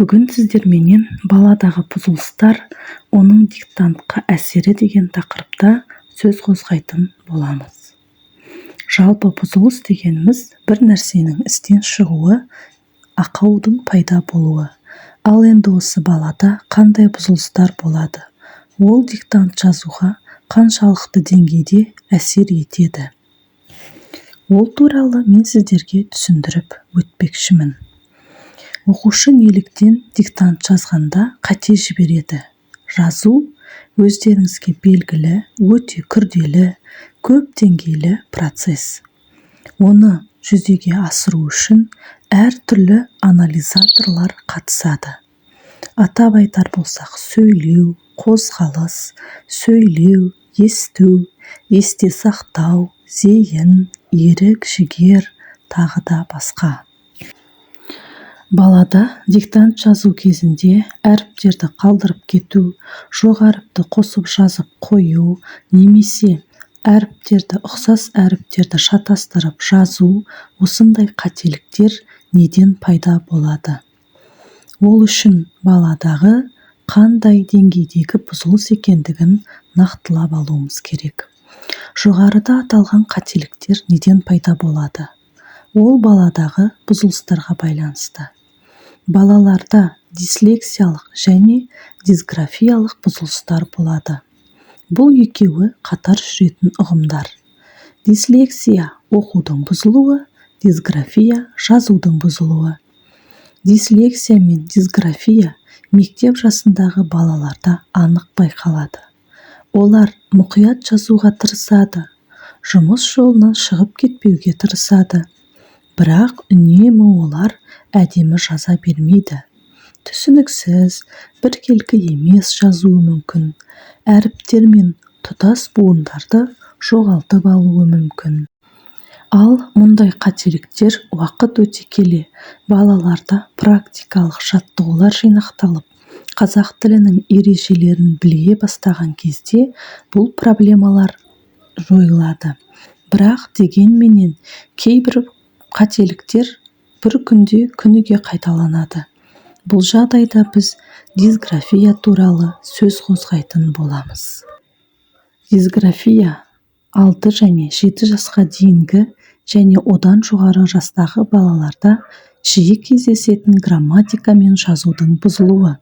Бүгін сіздерменен баладағы бұзылыстар, оның диктантқа әсері деген тақырыпта сөз қозғайтын боламыз. Жалпы бұзылыс дегеніміз бір нәрсенің істен шығуы, ақаудың пайда болуы. Ал енді осы балада қандай бұзылыстар болады? Ол диктант жазуға қаншалықты деңгейде әсер етеді? Ол туралы мен сіздерге түсіндіріп өтпекшімін. Оқушы неліктен диктант жазғанда қате жібереді? Жазу өздеріңізге белгілі, өте күрделі, көп деңгейлі процесс. Оны жүзеге асыру үшін әртүрлі анализаторлар қатысады. Атап айтар болсақ, сөйлеу, қозғалыс, сөйлеу, есту, есте сақтау, зейін, ерік, жігер, тағы да басқа. Балада диктант жазу кезінде әріптерді қалдырып кету, жоқ әріпті қосып жазып қою, немесе әріптерді ұқсас әріптерді шатастырып жазу, осындай қателіктер неден пайда болады? Ол үшін баладағы қандай деңгейдегі бұзылыс екендігін нақтылап алуымыз керек. Жоғарыда аталған қателіктер неден пайда болады? Ол баладағы бұзылыстарға байланысты. Балаларда дислексиялық және дисграфиялық бұзылыстар болады. Бұл екеуі қатар жүретін ұғымдар. Дислексия – оқудың бұзылуы, дисграфия – жазудың бұзылуы. Дислексия мен дисграфия мектеп жасындағы балаларда анық байқалады. Олар мұқият жазуға тырысады, жұмыс жолынан шығып кетпеуге тырысады. Бірақ үнемі олар әдемі жаза бермейді. Түсініксіз, біркелкі емес жазуы мүмкін. Әріптер мен тұтас буындарды жоғалтып алуы мүмкін. Ал мұндай қателіктер уақыт өте келе балаларда практикалық жаттығулар жинақталып, қазақ тілінің ережелерін біле бастаған кезде бұл проблемалар жойылады. Бірақ дегенменен кейбір қателіктер бір күнде күніге қайталанады. Бұл жағдайда біз дисграфия туралы сөз қозғайтын боламыз. Дисграфия 6 және 7 жасқа дейінгі және одан жоғары жастағы балаларда жиі кездесетін грамматика мен жазудың бұзылуы.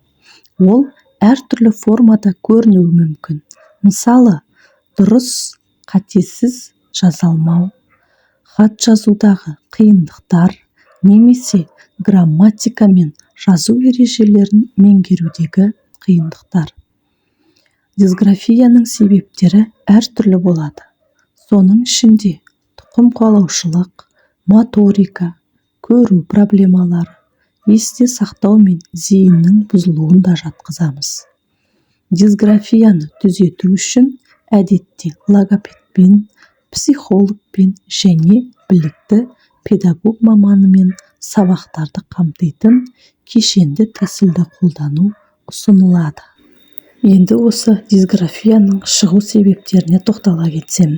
Ол әртүрлі формада көрінуі мүмкін. Мысалы, дұрыс, қатесіз жаза алмау, хат жазудағы қиындықтар, немесе грамматика мен жазу ережелерін меңгерудегі қиындықтар. Дисграфияның себептері әртүрлі болады. Соның ішінде тұқым қуалаушылық, моторика, көру проблемалары, есте сақтау мен зейіннің бұзылуын да жатқызамыз. Дисграфияны түзету үшін әдетте логопедпен, психологпен және білікті педагог маманымен сабақтарды қамтитын кешенді тәсілді қолдану ұсынылады. Енді осы дисграфияның шығу себептеріне тоқтала кетсем.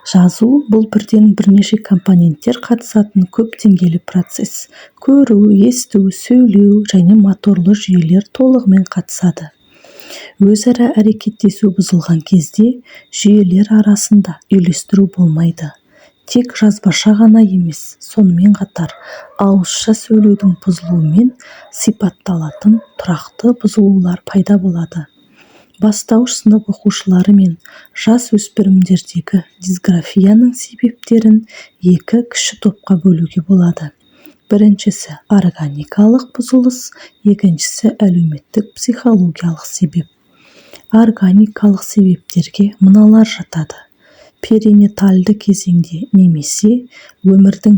Жазу бұл бірден бірнеше компоненттер қатысатын көп деңгейлі процесс. Көру, есту, сөйлеу және моторлы жүйелер толығымен қатысады. Өзара әрекеттесу бұзылған кезде жүйелер арасында үйлестіру болмайды. Тек жазбаша ғана емес, сонымен қатар ауызша сөйлеудің бұзылуымен сипатталатын тұрақты бұзылулар пайда болады. Бастауыш сынып оқушылары мен жас өспірімдердегі дисграфияның себептерін екі кіші топқа бөлуге болады. Біріншісі органикалық бұзылыс, екіншісі әлеуметтік психологиялық себеп. Органикалық себептерге мыналар жатады. Перинатальды кезеңде немесе өмірдің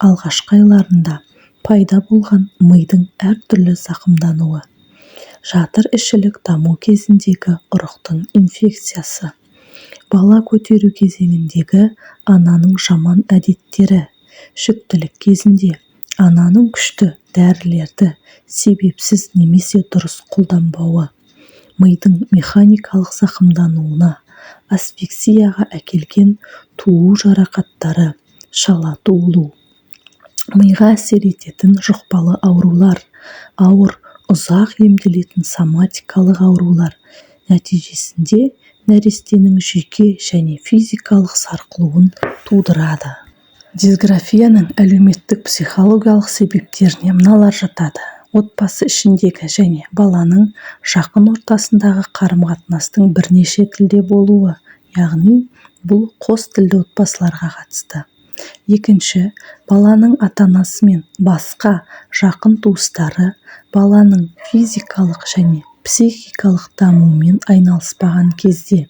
алғашқы айларында пайда болған мидың әртүрлі зақымдануы. Жатыр ішілік даму кезіндегі ұрықтың инфекциясы. Бала көтеру кезеңіндегі ананың жаман әдеттері. Жүктілік кезінде ананың күшті дәрілерді себепсіз немесе дұрыс қолданбауы. Мидың механикалық зақымдануына, асфиксияға әкелген туу жарақаттары, шала туылу. Миға әсер ететін жұқпалы аурулар, ауыр ұзақ емделетін соматикалық аурулар нәтижесінде нәрестенің жүйке және физикалық сарқылуын тудырады. Дисграфияның әлеуметтік-психологиялық себептеріне мыналар жатады: отбасы ішіндегі және баланың жақын ортасындағы қарым-қатынастың бірнеше тілде болуы, яғни бұл қос тілді отбасыларға қатысты. Екінші, баланың ата-анасы мен басқа жақын туыстары баланың физикалық және психикалық дамуымен айналыспаған кезде.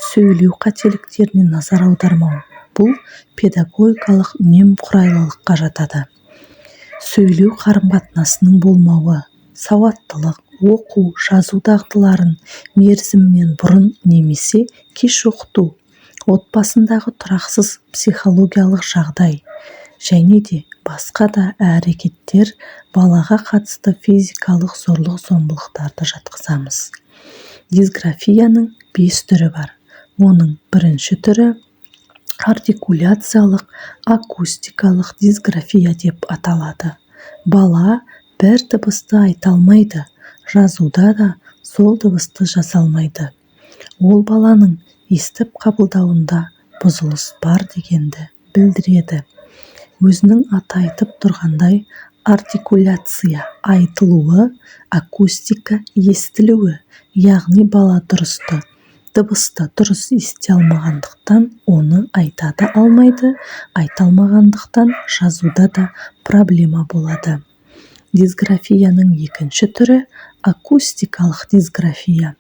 Сөйлеу қателіктеріне назар аудармау. Бұл педагогикалық немқұрайлылыққа жатады. Сөйлеу қарым-қатынасының болмауы, сауаттылық, оқу, жазу дағдыларын мерзімінен бұрын немесе кеш оқыту, отбасындағы тұрақсыз психологиялық жағдай және де басқа да әрекеттер балаға қатысты физикалық зорлық-зомбылықтарды жатқызамыз. Дисграфияның 5 түрі бар. Оның бірінші түрі артикуляциялық акустикалық дисграфия деп аталады. Бала бір дыбысты айта алмайды, жазуда да сол дыбысты жаза алмайды. Ол баланың естіп қабылдауында бұзылыс бар дегенді білдіреді. Өзінің аты айтып тұрғандай, артикуляция айтылуы, акустика естілуі, яғни бала дыбысты дұрыс ести алмағандықтан оны айта да алмайды, айта алмағандықтан жазуда да проблема болады. Дисграфияның екінші түрі акустикалық дисграфия.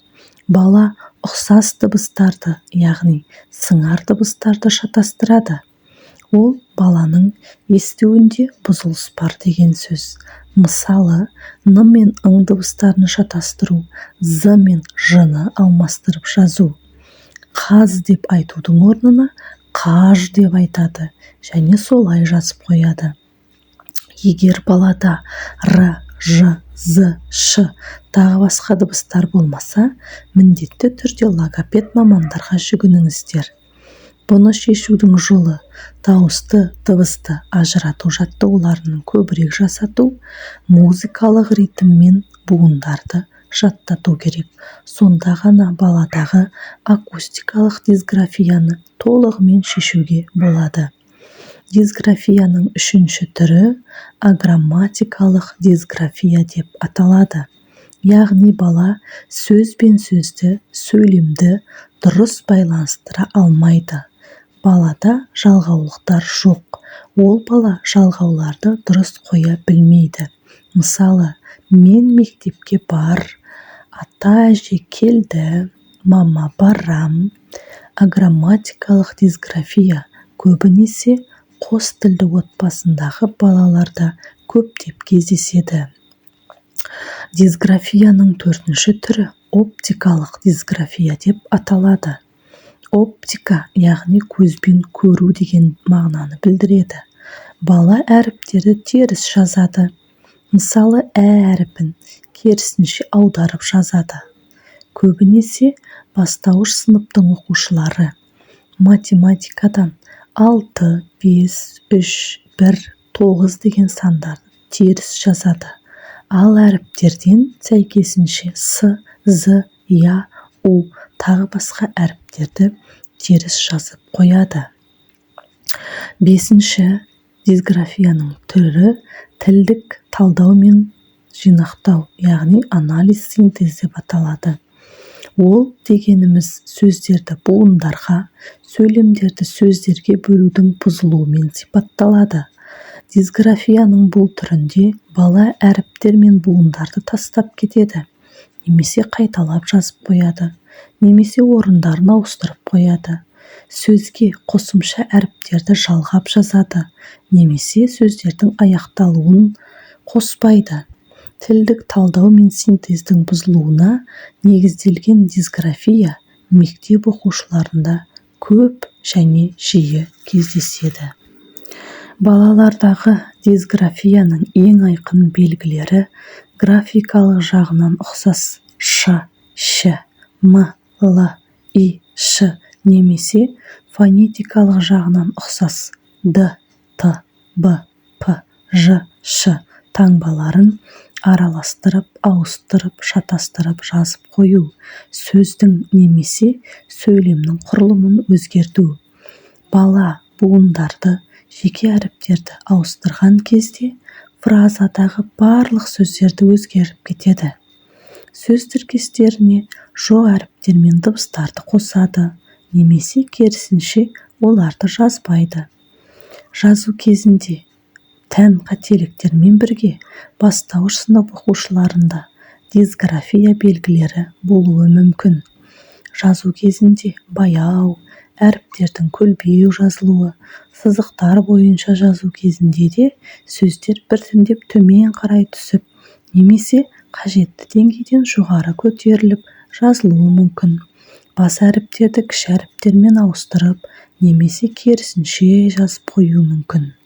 Бала ұқсас дыбыстарды, яғни сыңар дыбыстарды шатастырады. Ол баланың естуінде бұзылыс бар деген сөз. Мысалы, н мен ң дыбыстарын шатастыру, з мен ж-ны алмастырып жазу. Қаз деп айтудың орнына қаж деп айтады және солай жазып қояды. Егер балада р, ж, з, ш тағы басқа дыбыстар болмаса, міндетті түрде логопед мамандарға жүгініңіздер. Бұны шешудің жолы дауысты дыбысты ажырату жаттығуларының көбірек жасату, музыкалық ритммен буындарды жаттату керек. Сонда ғана баладағы акустикалық дисграфияны толығымен шешуге болады. Дисграфияның үшінші түрі аграмматикалық дисграфия деп аталады. Яғни бала сөз бен сөзді, сөйлемді дұрыс байланыстыра алмайды. Балада жалғаулықтар жоқ. Ол бала жалғауларды дұрыс қоя білмейді. Мысалы, мен мектепке бар, ата-әже келді, мама барам. Аграмматикалық дисграфия көбінесе қос тілді отбасындағы балаларда көптеп кездеседі. Дисграфияның төртінші түрі оптикалық дисграфия деп аталады. Оптика, яғни көзбен көру деген мағынаны білдіреді. Бала әріптерді теріс жазады. Мысалы, әріпін керісінше аударып жазады. Көбінесе бастауыш сыныптың оқушылары математикадан 6, 5, 3, 1, 9 деген сандарды теріс жазады. Ал әріптерден сәйкесінше с, з, я, у тағы басқа әріптерді теріс жазып қояды. Бесінші дисграфияның түрі тілдік талдау мен жинақтау, яғни анализ синтез деп аталады. Ол дегеніміз сөздерді буындарға, сөйлемдерді сөздерге бөлудің бұзылуымен сипатталады. Дисграфияның бұл түрінде бала әріптер мен буындарды тастап кетеді, немесе қайталап жазып қояды, немесе орындарын ауыстырып қояды. Сөзге қосымша әріптерді жалғап жазады, немесе сөздердің аяқталуын қоспайды. Тілдік талдау мен синтездің бұзылуына негізделген дисграфия мектеп оқушыларында көп және жиі кездеседі. Балалардағы дисграфияның ең айқын белгілері графикалық жағынан ұқсас ш, ш, м, л, и, ш немесе фонетикалық жағынан ұқсас д, т, б, п, ж, ш таңбаларын араластырып, ауыстырып, шатастырып жазып қою, сөздің немесе сөйлемнің құрылымын өзгерту. Бала буындарды, жеке әріптерді ауыстырған кезде фразадағы барлық сөздерді өзгеріп кетеді. Сөз тіркестеріне жоқ әріптер мен дыбыстарды қосады, немесе керісінше оларды жазбайды. Жазу кезінде тән қателіктермен бірге бастауыш сынып оқушыларында дисграфия белгілері болуы мүмкін. Жазу кезінде баяу, әріптердің көлбеу жазылуы, сызықтар бойынша жазу кезінде де сөздер біртіндеп төмен қарай түсіп, немесе қажетті деңгейден жоғары көтеріліп жазылуы мүмкін. Бас әріптерді кіші әріптермен ауыстырып, немесе керісінше жазып қою мүмкін.